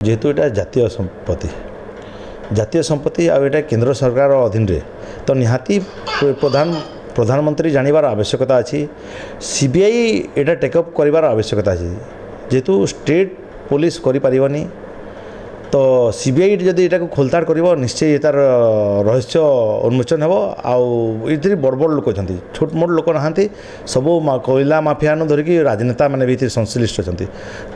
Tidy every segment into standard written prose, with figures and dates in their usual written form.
जेहेतु यहाँ जातीय संपत्ति आटा केंद्र सरकार अधीन रे तो निहाती प्रधानमंत्री जानवर आवश्यकता अच्छी सीबीआई यहाँ टेकअप कर आवश्यकता अच्छी जेहेतु स्टेट पुलिस करें तो सीबीआई जदि यहाँ खोलताड़ कर निश्चय तार रहस्य उन्मोचन हो आउ बड़ बड़ लोक अच्छा छोट मोट लोक ना सब कोयला माफिया धरिकी राजनेता मैंने भी संश्लिष्ट अच्छा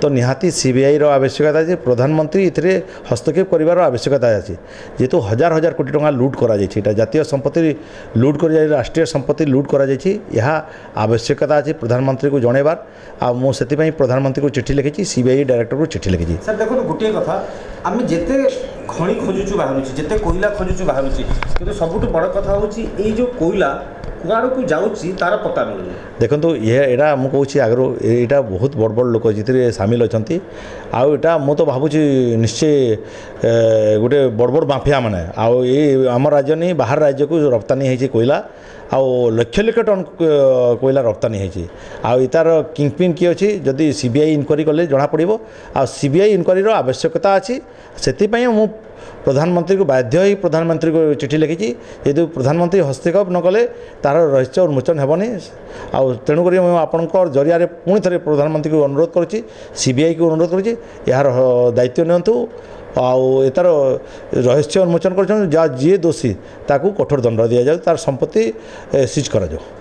तो निहाती सीबीआई आवश्यकता है प्रधानमंत्री ये हस्तक्षेप कर आवश्यकता अच्छी जेहेतु हजार हजार कोटी टंका लुट कर जातीय संपत्ति लुट कर राष्ट्रीय संपत्ति लुट कर आवश्यकता अच्छी प्रधानमंत्री को जनइबार आमुई प्रधानमंत्री को चिट्ठी लिखी सीबीआई डायरेक्टर को चिट्ठी लिखी। सर देखो गोटे कथा आम जिते खଣି खोजुचु बाहर जिते कोयला खोजुचु बाहर कि सबुठ बड़ कथा हूँ जो कोयला कुआड़ को जाऊँगी तार पता मिलूँ देखो ये यहाँ मुझे आगर यहाँ बहुत बड़ बड़ लोक जी सामिल अच्छा आटा मु तो भावुँ निश्चय गोटे बड़ बड़ माफिया मैंने आम राज्य नहीं बाहर राज्य को रप्तानी होती कोयला आउ लक्ष लक्ष टन कोयला रप्तानी होती आर किंगपिन किए अच्छी जदि सीबीआई इनक्वारी कले जना पड़ो आ सीबीआई इनक्वारी आवश्यकता अच्छी से मु प्रधानमंत्री को बाध्य ही प्रधानमंत्री को चिट्ठी लिखी जेहेतु प्रधानमंत्री हस्तक्षेप न कले तार रहस्य उन्मोचन हेबनी आउ तेणुक आपंकर जरिया पुणी थे प्रधानमंत्री को अनुरोध करुँची सीबीआई को अनुरोध करुँची यार दायित्व नियंतु आर रहस्य उन्मोचन कर जी दोषी ताकू कठोर दंड दि जाए तार संपत्ति सीज करा जाओ।